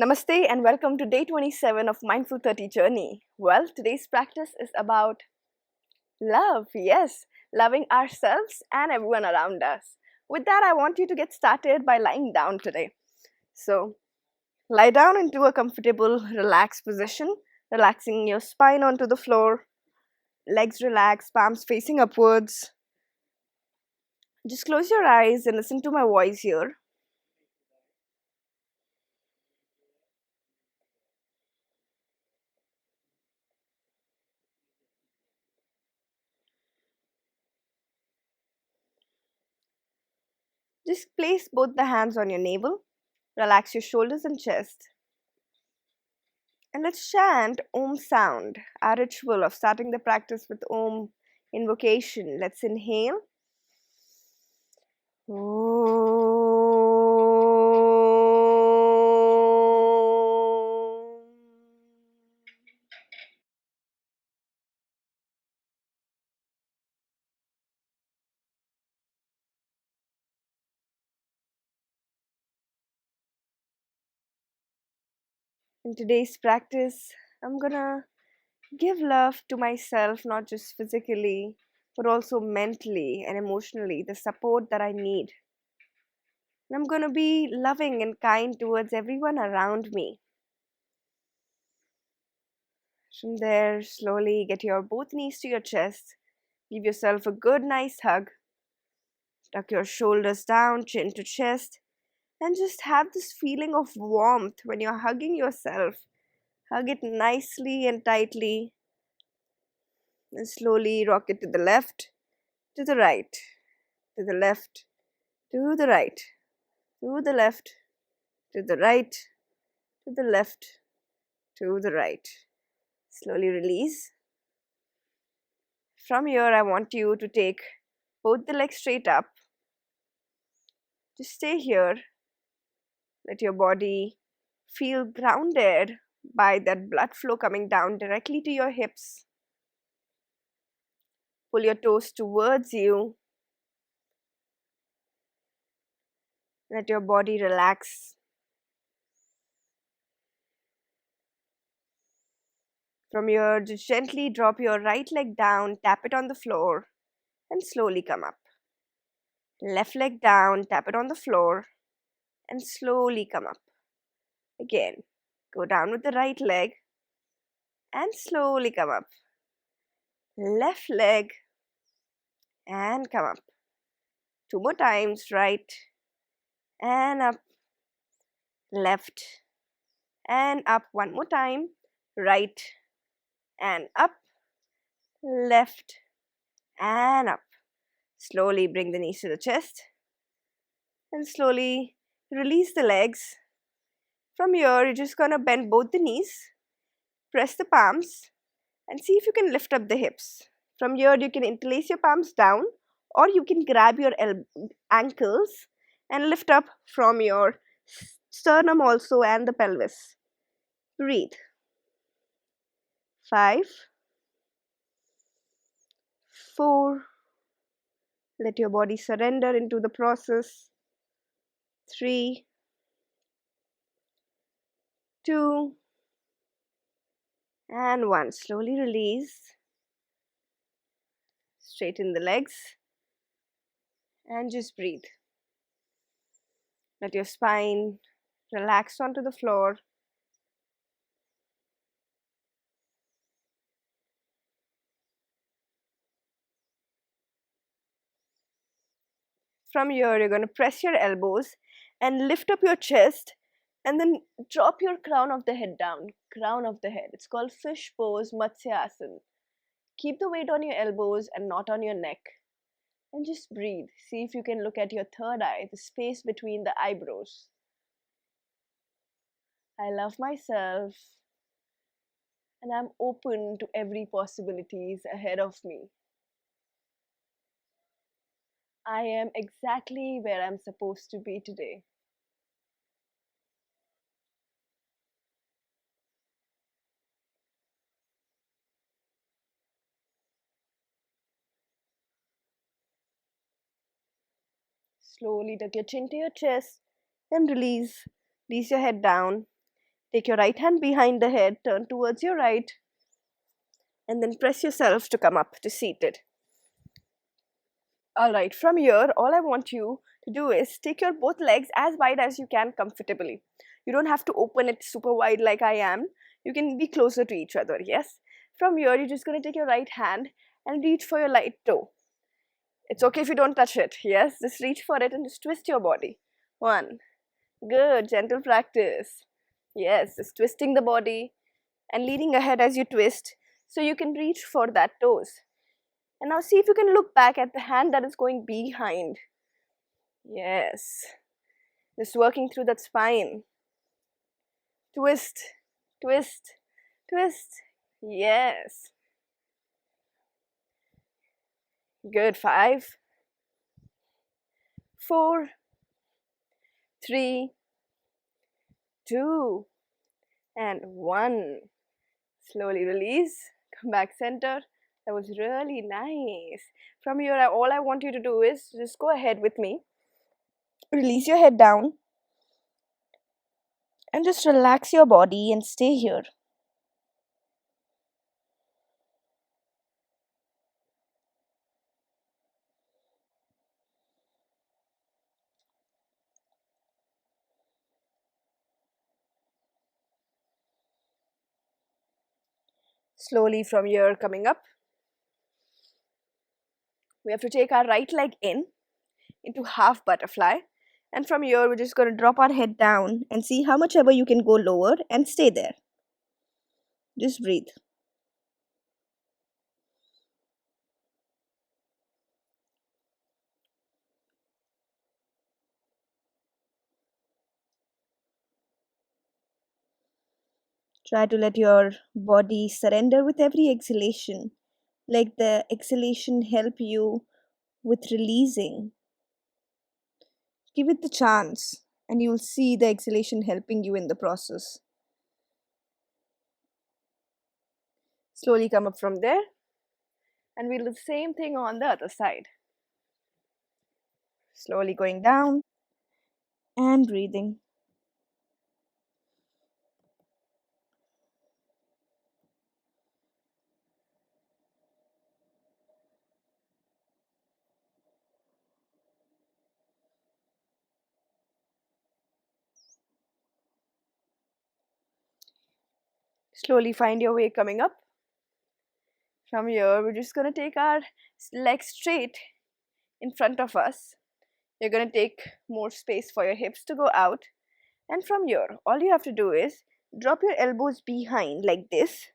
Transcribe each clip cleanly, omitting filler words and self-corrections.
Namaste and welcome to day 27 of Mindful 30 journey. Well, today's practice is about love. Yes, loving ourselves and everyone around us. With that, I want you to get started by lying down today. So, lie down into a comfortable, relaxed position, relaxing your spine onto the floor, legs relaxed, palms facing upwards. Just close your eyes and listen to my voice here. Just place both the hands on your navel, relax your shoulders and chest. And let's chant Om sound, our ritual of starting the practice with Om invocation. Let's inhale. In today's practice, I'm gonna give love to myself, not just physically, but also mentally and emotionally, the support that I need. And I'm gonna be loving and kind towards everyone around me. From there, slowly get your both knees to your chest. Give yourself a good, nice hug. Tuck your shoulders down, chin to chest, and just have this feeling of warmth when you're hugging yourself. Hug it nicely and tightly, and slowly rock it to the left, to the right, to the left, to the right, to the left, to the right, to the left, to the right. Slowly release. From here, I want you to take both the legs straight up. Just stay here. Let your body feel grounded by that blood flow coming down directly to your hips. Pull your toes towards you. Let your body relax. From here, just gently drop your right leg down, tap it on the floor, and slowly come up. Left leg down, tap it on the floor, and slowly come up. Again, go down with the right leg, and slowly come up. Left leg, and come up. Two more times, right, and up, left, and up. One more time, right, and up, left, and up. Slowly bring the knees to the chest and slowly release the legs. From here, you're just gonna bend both the knees, press the palms, and see if you can lift up the hips. From here, you can interlace your palms down, or you can grab your ankles and lift up from your sternum also and the pelvis. Breathe. 5, 4, let your body surrender into the process. 3, 2, and 1. Slowly release. Straighten the legs and just breathe. Let your spine relax onto the floor. From here, you're going to press your elbows and lift up your chest and then drop your crown of the head down. Crown of the head. It's called fish pose, Matsyasana. Keep the weight on your elbows and not on your neck. And just breathe. See if you can look at your third eye, the space between the eyebrows. I love myself and I'm open to every possibilities ahead of me. I am exactly where I'm supposed to be today. Slowly tuck your chin to your chest and release. Release your head down. Take your right hand behind the head, turn towards your right, and then press yourself to come up to seated. Alright, from here, all I want you to do is take your both legs as wide as you can comfortably. You don't have to open it super wide like I am. You can be closer to each other, yes? From here, you're just going to take your right hand and reach for your right toe. It's okay if you don't touch it, yes? Just reach for it and just twist your body. 1. Good, gentle practice. Yes, just twisting the body and leaning ahead as you twist so you can reach for that toes. And now see if you can look back at the hand that is going behind. Yes. Just working through that spine. Twist, twist, twist. Yes. Good. 5, 4, 3, 2, and 1. Slowly release. Come back center. That was really nice. From here, all I want you to do is just go ahead with me. Release your head down. And just relax your body and stay here. Slowly from here coming up. We have to take our right leg in into half butterfly. And from here, we're just going to drop our head down and see how much ever you can go lower and stay there. Just breathe. Try to let your body surrender with every exhalation. Let the exhalation help you with releasing. Give it the chance and you'll see the exhalation helping you in the process. Slowly come up from there and we'll do the same thing on the other side. Slowly going down and breathing. Slowly find your way coming up. From here, we're just going to take our legs straight in front of us. You're going to take more space for your hips to go out. And from here, all you have to do is drop your elbows behind like this.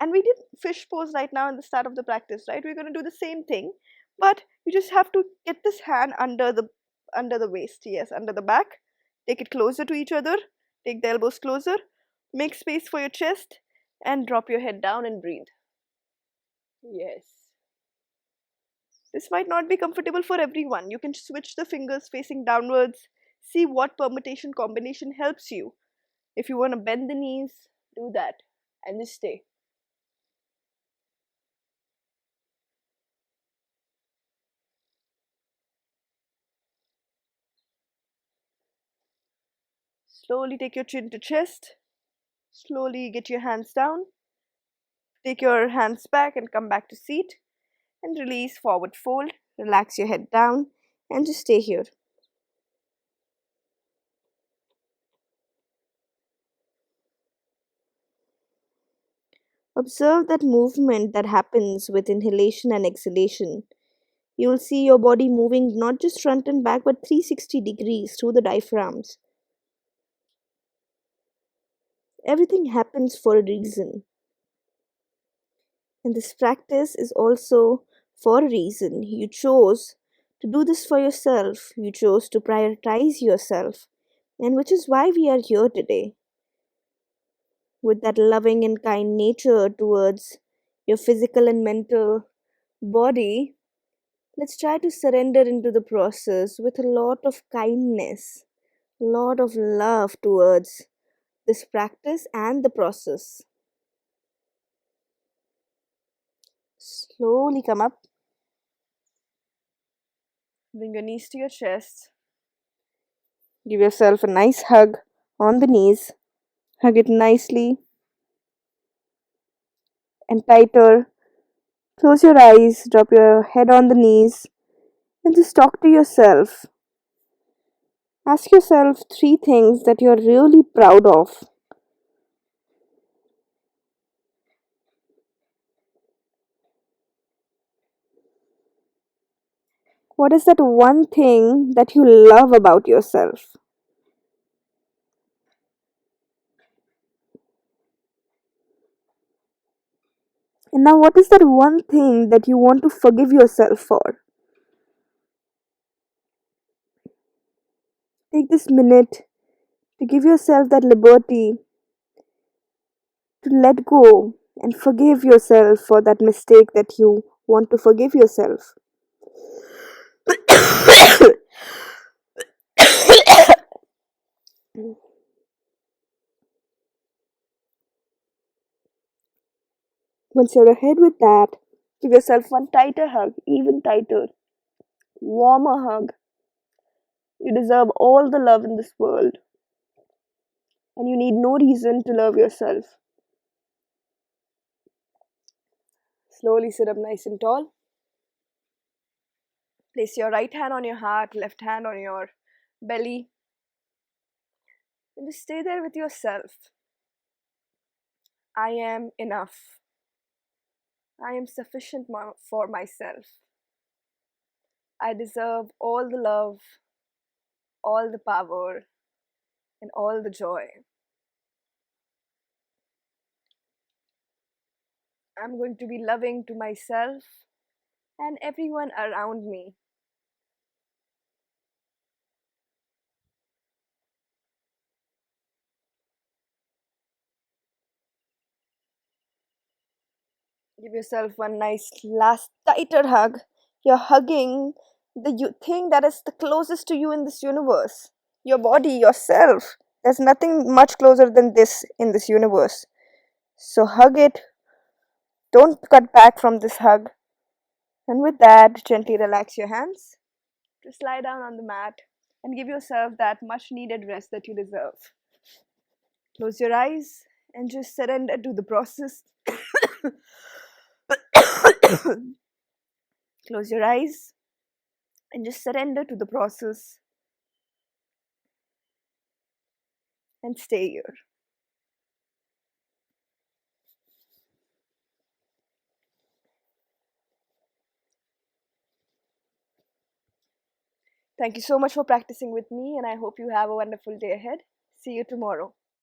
And we did fish pose right now in the start of the practice, right? We're going to do the same thing. But you just have to get this hand under the waist, yes, under the back. Take it closer to each other. Take the elbows closer. Make space for your chest and drop your head down and breathe. Yes. This might not be comfortable for everyone. You can switch the fingers facing downwards. See what permutation combination helps you. If you want to bend the knees, do that and just stay. Slowly take your chin to chest. Slowly get your hands down. Take your hands back and come back to seat. And release, forward fold. Relax your head down and just stay here. Observe that movement that happens with inhalation and exhalation. You will see your body moving not just front and back but 360 degrees through the diaphragms. Everything happens for a reason. And this practice is also for a reason. You chose to do this for yourself. You chose to prioritize yourself. And which is why we are here today. With that loving and kind nature towards your physical and mental body, let's try to surrender into the process with a lot of kindness, a lot of love towards this practice and the process. Slowly come up. Bring your knees to your chest. Give yourself a nice hug on the knees. Hug it nicely and tighter. Close your eyes, drop your head on the knees, and just talk to yourself. Ask yourself three things that you're really proud of. What is that one thing that you love about yourself? And now, what is that one thing that you want to forgive yourself for? Take this minute to give yourself that liberty to let go and forgive yourself for that mistake that you want to forgive yourself. Once you're ahead with that, give yourself one tighter hug, even tighter, warmer hug. You deserve all the love in this world, and you need no reason to love yourself. Slowly sit up nice and tall. Place your right hand on your heart, left hand on your belly, and just stay there with yourself. I am enough. I am sufficient for myself. I deserve all the love, all the power, and all the joy. I'm going to be loving to myself and everyone around me. Give yourself one nice last tighter hug. You're hugging the thing that is the closest to you in this universe. Your body, yourself. There's nothing much closer than this in this universe. So hug it. Don't cut back from this hug. And with that, gently relax your hands. Just lie down on the mat and give yourself that much needed rest that you deserve. Close your eyes and just surrender to the process. Close your eyes and just surrender to the process and stay here. Thank you so much for practicing with me, and I hope you have a wonderful day ahead. See you tomorrow.